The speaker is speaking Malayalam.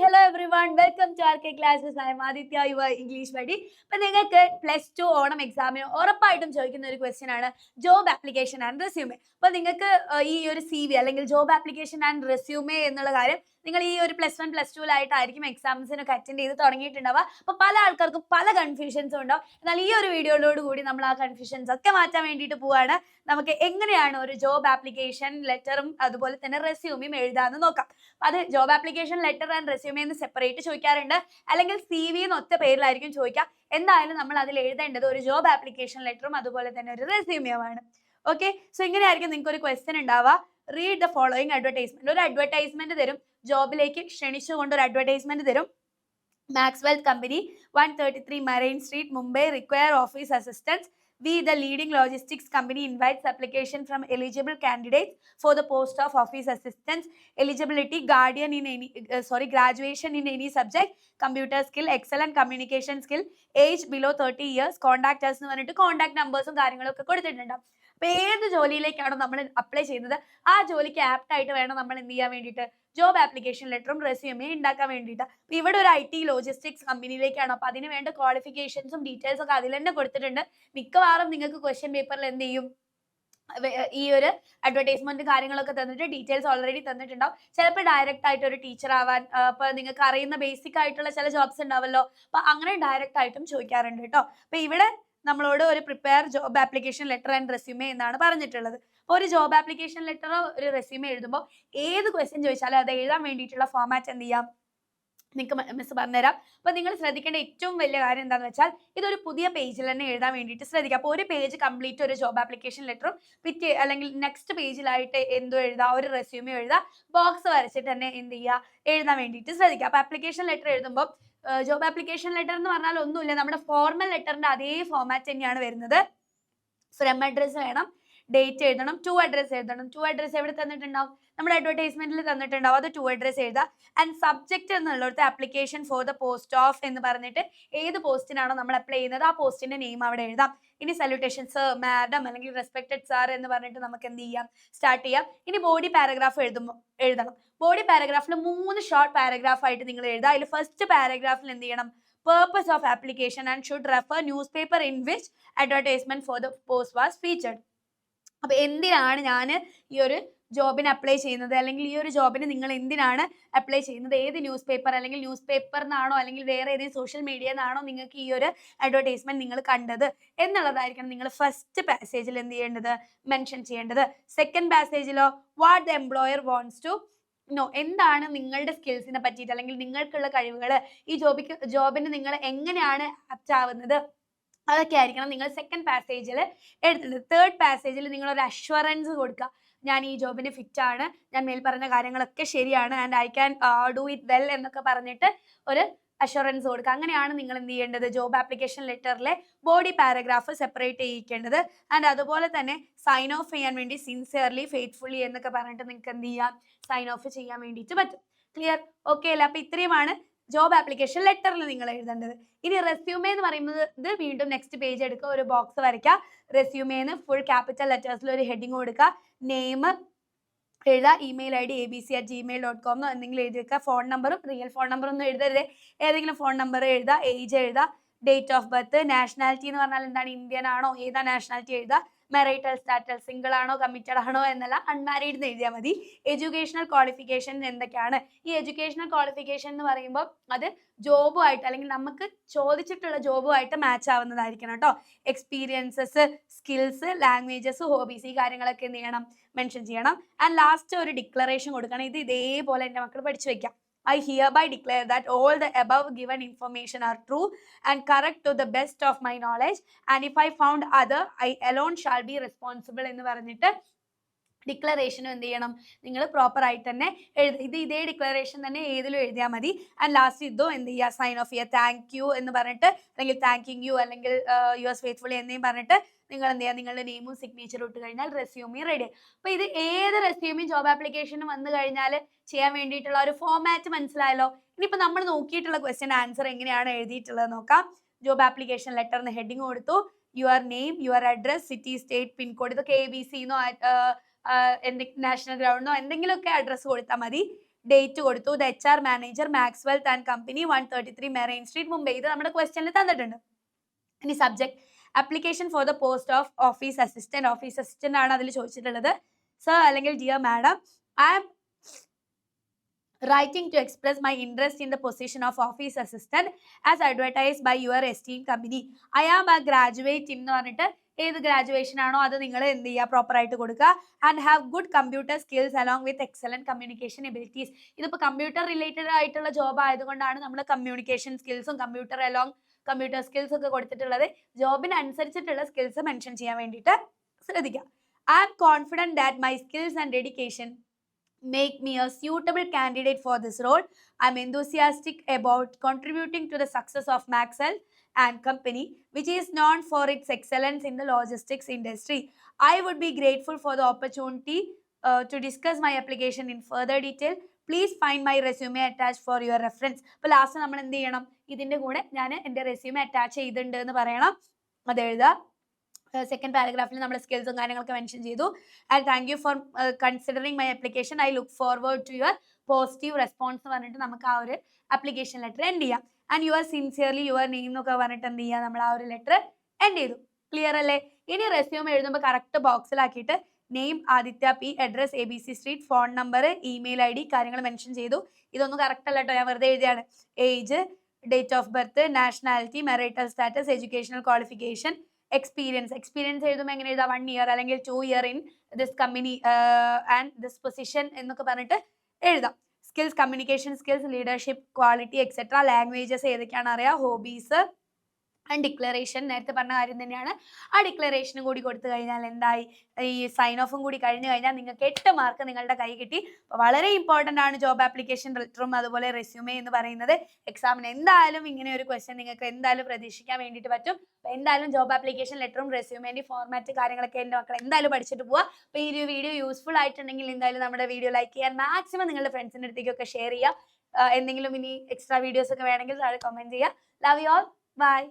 hello everyone. Welcome to RK Classes. I am Aditya, your English buddy. അപ്പോൾ നിങ്ങൾക്ക് +2 ഓണം എക്സാമിന് ഉറപ്പായിട്ടും ചോദിക്കുന്ന ഒരു ക്വസ്റ്റ്യൻ ആണ് ജോബ് ആപ്ലിക്കേഷൻ ആൻഡ് റെസ്യൂമേ. അപ്പോൾ നിങ്ങൾക്ക് ഈ ഒരു CV അല്ലെങ്കിൽ ജോബ് ആപ്ലിക്കേഷൻ ആൻഡ് റെസ്യൂമേ എന്നുള്ള കാര്യം നിങ്ങൾ ഈ ഒരു +1 +2 എക്സാംസിനൊക്കെ അറ്റൻഡ് ചെയ്ത് തുടങ്ങിയിട്ടുണ്ടാവുക. അപ്പോൾ പല ആൾക്കാർക്കും പല കൺഫ്യൂഷൻസും ഉണ്ടാവും. എന്നാൽ ഈ ഒരു വീഡിയോയോട് കൂടി നമ്മൾ ആ കൺഫ്യൂഷൻസ് ഒക്കെ മാറ്റാൻ വേണ്ടിയിട്ട് പോവാണ്. നമുക്ക് എങ്ങനെയാണ് ഒരു ജോബ് ആപ്ലിക്കേഷൻ ലെറ്ററും അതുപോലെ തന്നെ റെസ്യൂമേയും എഴുതാമെന്ന് നോക്കാം. അത് job application letter and resume എന്ന് സെപ്പറേറ്റ് ചോദിക്കാറുണ്ട്, അല്ലെങ്കിൽ CV എന്ന് ഒറ്റ പേരിലായിരിക്കും ചോദിക്കുക. എന്തായാലും നമ്മൾ അതിൽ എഴുതേണ്ടത് ഒരു ജോബ് ആപ്ലിക്കേഷൻ ലെറ്ററും അതുപോലെ തന്നെ ഒരു റെസ്യൂമേയുമാണ്. ഓക്കെ, സോ ഇങ്ങനെയായിരിക്കും നിങ്ങൾക്ക് ഒരു ക്വസ്റ്റ്യൻ ഉണ്ടാവുക. Read the following advertisement. ഒരു അഡ്വർടൈസ്മെന്റ് തരും, ജോബിലേക്ക് ക്ഷണിച്ചുകൊണ്ട് ഒരു അഡ്വർടൈസ്മെന്റ് തരും. Maxwell Company, 133 Marine Street, Mumbai, require office assistance. We, the leading logistics company, invites application from eligible candidates for the post of office assistance. Eligibility: graduation in any subject, computer skill, excellent communication skill, age below 30 years. Contact us എന്ന് പറഞ്ഞിട്ട് കോൺടാക്ട് നമ്പേഴ്സും കാര്യങ്ങളൊക്കെ കൊടുത്തിട്ടുണ്ടാവും. അപ്പോൾ ഏത് ജോലിയിലേക്കാണോ നമ്മൾ അപ്ലൈ ചെയ്യുന്നത് ആ ജോലിക്ക് ആപ്റ്റ് ആയിട്ട് വേണം നമ്മൾ എന്ത് ചെയ്യാൻ വേണ്ടിയിട്ട് ജോബ് ആപ്ലിക്കേഷൻ ലെറ്ററും റെസ്യൂമേയും ഉണ്ടാക്കാൻ വേണ്ടിയിട്ട്. അപ്പോൾ ഇവിടെ ഒരു IT ലോജിസ്റ്റിക്സ് കമ്പനിയിലേക്കാണ്. അപ്പോൾ അതിന് വേണ്ട ക്വാളിഫിക്കേഷൻസും ഡീറ്റെയിൽസ് ഒക്കെ അതിൽ തന്നെ കൊടുത്തിട്ടുണ്ട്. മിക്കവാറും നിങ്ങൾക്ക് ക്വസ്റ്റ്യൻ പേപ്പറിൽ എന്ത് ചെയ്യും, ഈ ഒരു അഡ്വർടൈസ്മെന്റ് കാര്യങ്ങളൊക്കെ തന്നിട്ട് ഡീറ്റെയിൽസ് ഓൾറെഡി തന്നിട്ടുണ്ടാവും. ചിലപ്പോൾ ഡയറക്റ്റ് ആയിട്ട് ഒരു ടീച്ചർ ആവാൻ, ഇപ്പൊ നിങ്ങൾക്ക് അറിയുന്ന ബേസിക് ആയിട്ടുള്ള ചില ജോബ്സ് ഉണ്ടാവല്ലോ, അപ്പൊ അങ്ങനെ ഡയറക്റ്റ് ആയിട്ടും ചോദിക്കാറുണ്ട് കേട്ടോ. അപ്പൊ ഇവിടെ നമ്മളോട് ഒരു prepare job application letter and resume എന്നാണ് പറഞ്ഞിട്ടുള്ളത്. അപ്പോൾ ഒരു ജോബ് ആപ്ലിക്കേഷൻ ലെറ്ററോ ഒരു റെസ്യൂമേ എഴുതുമ്പോൾ ഏത് ക്വസ്റ്റ്യൻ ചോദിച്ചാലും അത് എഴുതാൻ വേണ്ടിയിട്ടുള്ള ഫോമാറ്റ് എന്ത് ചെയ്യാം, നിങ്ങൾക്ക് മിസ് പറഞ്ഞുതരാം. അപ്പോൾ നിങ്ങൾ ശ്രദ്ധിക്കേണ്ട ഏറ്റവും വലിയ കാര്യം എന്താണെന്ന് വെച്ചാൽ ഇതൊരു പുതിയ പേജിൽ തന്നെ എഴുതാൻ വേണ്ടിയിട്ട് ശ്രദ്ധിക്കുക. അപ്പോൾ ഒരു പേജ് കംപ്ലീറ്റ് ഒരു ജോബ് ആപ്ലിക്കേഷൻ ലെറ്ററും അല്ലെങ്കിൽ നെക്സ്റ്റ് പേജിലായിട്ട് എന്തോ എഴുതുക, ഒരു റെസ്യൂമേ എഴുതുക, ബോക്സ് വരച്ചിട്ട് തന്നെ എന്ത് ചെയ്യുക, എഴുതാൻ വേണ്ടിയിട്ട് ശ്രദ്ധിക്കുക. അപ്പോൾ ആപ്ലിക്കേഷൻ ലെറ്റർ എഴുതുമ്പോൾ ജോബ് ആപ്ലിക്കേഷൻ ലെറ്റർ എന്ന് പറഞ്ഞാൽ ഒന്നുമില്ല, നമ്മുടെ ഫോർമൽ ലെറ്ററിന്റെ അതേ ഫോമാറ്റ് തന്നെയാണ് വരുന്നത്. ഫ്രം അഡ്രസ് വേണം, ഡേറ്റ് എഴുതണം, ടു അഡ്രസ് എഴുതണം. ടു അഡ്രസ് എവിടെ തന്നിട്ടുണ്ടാവും, നമ്മുടെ അഡ്വർടൈസ്മെന്റിൽ തന്നിട്ടുണ്ടാവും, അത് ടു അഡ്രസ് എഴുതുക. ആൻഡ് സബ്ജക്ട് എന്നുള്ളടത്ത് application for the post of എന്ന് പറഞ്ഞിട്ട് ഏത് പോസ്റ്റിനാണോ നമ്മൾ അപ്ലൈ ചെയ്യുന്നത് ആ പോസ്റ്റിന്റെ നെയിം അവിടെ എഴുതാം. ഇനി സല്യൂട്ടേഷൻ സർ, മാഡം അല്ലെങ്കിൽ റെസ്പെക്റ്റഡ് സാർ എന്ന് പറഞ്ഞിട്ട് നമുക്ക് എന്ത് ചെയ്യാം, സ്റ്റാർട്ട് ചെയ്യാം. ഇനി ബോഡി പാരഗ്രാഫ് എഴുതണം. ബോഡി പാരഗ്രാഫിൽ 3 ഷോർട്ട് പാരഗ്രാഫ് ആയിട്ട് നിങ്ങൾ എഴുതുക. അതിൽ ഫസ്റ്റ് പാരഗ്രാഫിൽ എന്ത് ചെയ്യണം, purpose of application and should refer newspaper in which advertisement for the post was featured. അപ്പോൾ എന്തിനാണ് ഞാൻ ഈ ഒരു ജോബിന് അപ്ലൈ ചെയ്യുന്നത്, അല്ലെങ്കിൽ ഈ ഒരു ജോബിന് നിങ്ങൾ എന്തിനാണ് അപ്ലൈ ചെയ്യുന്നത്, ഏത് ന്യൂസ് പേപ്പർ അല്ലെങ്കിൽ ന്യൂസ് പേപ്പറിനാണോ അല്ലെങ്കിൽ വേറെ ഏതെങ്കിലും സോഷ്യൽ മീഡിയ എന്നാണോ നിങ്ങൾക്ക് ഈ ഒരു അഡ്വർടൈസ്മെന്റ് നിങ്ങൾ കണ്ടത് എന്നുള്ളതായിരിക്കണം നിങ്ങൾ ഫസ്റ്റ് പാസേജിൽ എന്ത് ചെയ്യേണ്ടത്, മെൻഷൻ ചെയ്യേണ്ടത്. സെക്കൻഡ് പാസേജിലോ what the employer wants to know, എന്താണ് നിങ്ങളുടെ സ്കിൽസിനെ പറ്റിയിട്ട് അല്ലെങ്കിൽ നിങ്ങൾക്കുള്ള കഴിവുകൾ, ഈ ജോബിന് നിങ്ങൾ എങ്ങനെയാണ് ആപ്റ്റ് ആവുന്നത്, അതൊക്കെ ആയിരിക്കണം നിങ്ങൾ സെക്കൻഡ് പാസേജിൽ എഴുതുന്നത്. തേർഡ് പാസേജിൽ നിങ്ങൾ ഒരു അഷ്വറൻസ് കൊടുക്കുക, ഞാൻ ഈ ജോബിന് ഫിറ്റ് ആണ്, ഞാൻ മേൽ പറഞ്ഞ കാര്യങ്ങളൊക്കെ ശരിയാണ്, and I can do it well എന്നൊക്കെ പറഞ്ഞിട്ട് ഒരു അഷുറൻസ് കൊടുക്കുക. അങ്ങനെയാണ് നിങ്ങൾ എന്ത് ചെയ്യേണ്ടത്, ജോബ് ആപ്ലിക്കേഷൻ ലെറ്ററിലെ ബോഡി പാരഗ്രാഫ് സെപ്പറേറ്റ് ചെയ്യിക്കേണ്ടത്. ആൻഡ് അതുപോലെ തന്നെ സൈൻ ഓഫ് ചെയ്യാൻ വേണ്ടി സിൻസിയർലി, ഫെയ്ത്ത്ഫുള്ളി എന്നൊക്കെ പറഞ്ഞിട്ട് നിങ്ങൾക്ക് എന്ത് ചെയ്യാം, സൈൻ ഓഫ് ചെയ്യാൻ വേണ്ടിയിട്ട് പറ്റും. ക്ലിയർ? ഓക്കെ അല്ലേ? അപ്പൊ ഇത്രയുമാണ് ജോബ് ആപ്ലിക്കേഷൻ ലെറ്ററിൽ നിങ്ങൾ എഴുതേണ്ടത്. ഇനി റെസ്യൂമേ എന്ന് പറയുന്നത് വീണ്ടും നെക്സ്റ്റ് പേജ് എടുക്കുക, ഒരു ബോക്സ് വരയ്ക്കുക, റെസ്യൂമേന്ന് ഫുൾ ക്യാപിറ്റൽ ലെറ്റേഴ്സിൽ ഒരു ഹെഡിങ് കൊടുക്കുക, നെയിം എഴുതുക, ഇമെയിൽ ID abc@gmail.com എന്തെങ്കിലും എഴുതി വെക്കുക. ഫോൺ നമ്പറും, റിയൽ ഫോൺ നമ്പർ ഒന്നും എഴുതരുത്, ഏതെങ്കിലും ഫോൺ നമ്പർ എഴുതുക, ഏജ് എഴുതുക, ഡേറ്റ് ഓഫ് ബർത്ത്, നാഷണാലിറ്റി എന്ന് പറഞ്ഞാൽ എന്താണ്, ഇന്ത്യൻ ആണോ, ഏതാ നാഷണാലിറ്റി എഴുതുക, മെറിറ്റൽ സ്റ്റാറ്റസ്, സിംഗിൾ ആണോ കമ്മിറ്റഡ് ആണോ എന്നല്ല, അൺമാരീഡ് എന്ന് എഴുതിയാൽ മതി. എഡ്യൂക്കേഷണൽ ക്വാളിഫിക്കേഷൻ എന്തൊക്കെയാണ്, ഈ എഡ്യൂക്കേഷണൽ ക്വാളിഫിക്കേഷൻ എന്ന് പറയുമ്പോൾ അത് ജോബുമായിട്ട് അല്ലെങ്കിൽ നമുക്ക് ചോദിച്ചിട്ടുള്ള ജോബുമായിട്ട് മാച്ച് ആവുന്നതായിരിക്കണം കേട്ടോ. എക്സ്പീരിയൻസസ്, സ്കിൽസ്, ലാംഗ്വേജസ്, ഹോബീസ്, ഈ കാര്യങ്ങളൊക്കെ എന്ത് ചെയ്യണം, മെൻഷൻ ചെയ്യണം. ആൻഡ് ലാസ്റ്റ് ഒരു ഡിക്ലറേഷൻ കൊടുക്കണം. ഇത് ഇതേപോലെ എൻ്റെ മക്കൾ പഠിച്ചു വെക്കാം. I hereby declare that all the above given information are true and correct to the best of my knowledge, and if I found other, I alone shall be responsible എന്ന് പറഞ്ഞിട്ട് ഡിക്ലറേഷനും എന്ത് ചെയ്യണം, നിങ്ങൾ പ്രോപ്പർ ആയിട്ട് തന്നെ എഴുതുക. ഇതേ ഡിക്ലറേഷൻ തന്നെ ഏതിലും എഴുതിയാൽ മതി. ആൻഡ് ലാസ്റ്റ് ഇതും എന്ത് ചെയ്യുക, സൈൻ ഓഫ് ചെയ്യുക, താങ്ക് യു എന്ന് പറഞ്ഞിട്ട്, അല്ലെങ്കിൽ താങ്കിങ് യു അല്ലെങ്കിൽ യുവേഴ്സ് ഫെയ്ത്ത്ഫുള്ളി എന്നും പറഞ്ഞിട്ട് നിങ്ങൾ എന്ത് ചെയ്യുക, നിങ്ങളുടെ നെയിമും സിഗ്നേച്ചറും ഇട്ട് കഴിഞ്ഞാൽ റെസ്യൂമി റെഡി. അപ്പോൾ ഇത് ഏത് റെസ്യൂമിയും ജോബ് ആപ്ലിക്കേഷനും വന്നു കഴിഞ്ഞാൽ ചെയ്യാൻ വേണ്ടിയിട്ടുള്ള ഒരു ഫോമാറ്റ് മനസ്സിലായല്ലോ. ഇനിയിപ്പോൾ നമ്മൾ നോക്കിയിട്ടുള്ള ക്വസ്റ്റ്യൻ ആൻസർ എങ്ങനെയാണ് എഴുതിയിട്ടുള്ളത് നോക്കാം. ജോബ് ആപ്ലിക്കേഷൻ ലെറ്ററിന് ഹെഡിങ് കൊടുത്തു, your name, your address, city, state, pin code, ഇതൊക്കെ ABC നാഷണൽ ഗ്രൗണ്ടോ എന്തെങ്കിലുമൊക്കെ അഡ്രസ്സ് കൊടുത്താൽ മതി. ഡേറ്റ് കൊടുത്തു. The HR manager Maxwealth and company 133 marine street Mumbai. ഇത് നമ്മുടെ ക്വസ്റ്റ്യനിൽ തന്നിട്ടുണ്ട്. ഇനി subject application for the post of office assistant. Office assistant ആണ് അതിൽ ചോദിച്ചിട്ടുള്ളത്. സർ അല്ലെങ്കിൽ dear madam, I am writing to express my interest in the position of office assistant as advertised by your esteemed company. I am a graduate എന്ന് പറഞ്ഞിട്ട് ഏത് ഗ്രാജുവേഷൻ ആണോ അത് നിങ്ങൾ എന്ത് ചെയ്യുക, പ്രോപ്പർ ആയിട്ട് കൊടുക്കുക. And have good computer skills along with excellent communication abilities. ഇതിപ്പോൾ കമ്പ്യൂട്ടർ റിലേറ്റഡ് ആയിട്ടുള്ള ജോബ് ആയതുകൊണ്ടാണ് നമ്മൾ കമ്മ്യൂണിക്കേഷൻ സ്കിൽസും കമ്പ്യൂട്ടർ സ്കിൽസ് ഒക്കെ കൊടുത്തിട്ടുള്ളത്. ജോബിന് അനുസരിച്ചിട്ടുള്ള സ്കിൽസ് മെൻഷൻ ചെയ്യാൻ വേണ്ടിയിട്ട് ശ്രദ്ധിക്കുക. I am confident that my skills and dedication make me a suitable candidate for this role. I'm enthusiastic about contributing to the success of Maxwell and company, which is known for its excellence in the logistics industry. I would be grateful for the opportunity to discuss my application in further detail. Please find my resume attached for your reference. അപ്പോൾ ലാസ്റ്റ് നമ്മൾ എന്ത് ചെയ്യണം, ഇതിൻ്റെ കൂടെ ഞാൻ എൻ്റെ റെസ്യൂമെ അറ്റാച്ച് ചെയ്തിട്ടുണ്ട് എന്ന് പറയണം. അത് എഴുതുക. സെക്കൻഡ് പാരഗ്രാഫിൽ നമ്മൾ സ്കിൽസും കാര്യങ്ങളൊക്കെ മെൻഷൻ ചെയ്തു. And thank you for considering my application. I look forward to your positive response എന്ന് പറഞ്ഞിട്ട് നമുക്ക് ആ ഒരു അപ്ലിക്കേഷൻ ലെറ്റർ എൻഡ് ചെയ്യാം. And your sincerely your name എന്നൊക്കെ പറഞ്ഞിട്ട് എന്ത് ചെയ്യുക, നമ്മൾ ആ ഒരു ലെറ്റർ എൻഡ് ചെയ്തു. ക്ലിയർ അല്ലേ? ഇനി റെസ്യൂം എഴുതുമ്പോൾ കറക്റ്റ് ബോക്സിലാക്കിയിട്ട് name Aditya P, address ABC street, phone number, email ID കാര്യങ്ങൾ മെൻഷൻ ചെയ്തു. ഇതൊന്നും കറക്റ്റ് അല്ല കേട്ടോ, ഞാൻ വെറുതെ എഴുതിയാണ്. Age, date of birth, nationality, marital status, educational qualification, experience എഴുതുമ്പോൾ എങ്ങനെ എഴുതാം, 1 year അല്ലെങ്കിൽ 2 year in this company and this position എന്നൊക്കെ പറഞ്ഞിട്ട് എഴുതാം. Skills, communication skills, leadership quality etcetera. Languages ഏതൊക്കെയാണ് അറിയാം, ഹോബീസ് ആൻഡ് ഡിക്ലറേഷൻ. നേരത്തെ പറഞ്ഞ കാര്യം തന്നെയാണ്. ആ ഡിക്ലറേഷനും കൂടി കൊടുത്തു കഴിഞ്ഞാൽ എന്തായി, ഈ സൈൻ ഓഫും കൂടി കഴിഞ്ഞു കഴിഞ്ഞാൽ നിങ്ങൾക്ക് 8 മാർക്ക് നിങ്ങളുടെ കൈ കിട്ടി. അപ്പോൾ വളരെ ഇമ്പോർട്ടൻ്റ് ആണ് ജോബ് ആപ്ലിക്കേഷൻ ലെറ്ററും അതുപോലെ റെസ്യൂമേ എന്ന് പറയുന്നത്. എക്സാമിന് എന്തായാലും ഇങ്ങനെ ഒരു ക്വസ്റ്റ്യൻ നിങ്ങൾക്ക് എന്തായാലും പ്രതീക്ഷിക്കാൻ വേണ്ടിയിട്ട് പറ്റും. അപ്പോൾ എന്തായാലും ജോബ് ആപ്ലിക്കേഷൻ ലെറ്ററും റെസ്യൂമേൻ്റെ ഫോർമാറ്റ് കാര്യങ്ങളൊക്കെ എൻ്റെ മക്കൾ എന്തായാലും പഠിച്ചിട്ട് പോവുക. അപ്പോൾ ഈ ഒരു വീഡിയോ യൂസ്ഫുൾ ആയിട്ടുണ്ടെങ്കിൽ എന്തായാലും നമ്മുടെ വീഡിയോ ലൈക്ക് ചെയ്യാൻ, മാക്സിമം നിങ്ങളുടെ ഫ്രണ്ട്സിൻ്റെ അടുത്തേക്കൊക്കെ ഷെയർ ചെയ്യുക. എന്തെങ്കിലും ഇനി എക്സ്ട്രാ വീഡിയോസ് ഒക്കെ വേണമെങ്കിൽ താഴെ കമൻറ്റ് ചെയ്യുക. Love you all, by.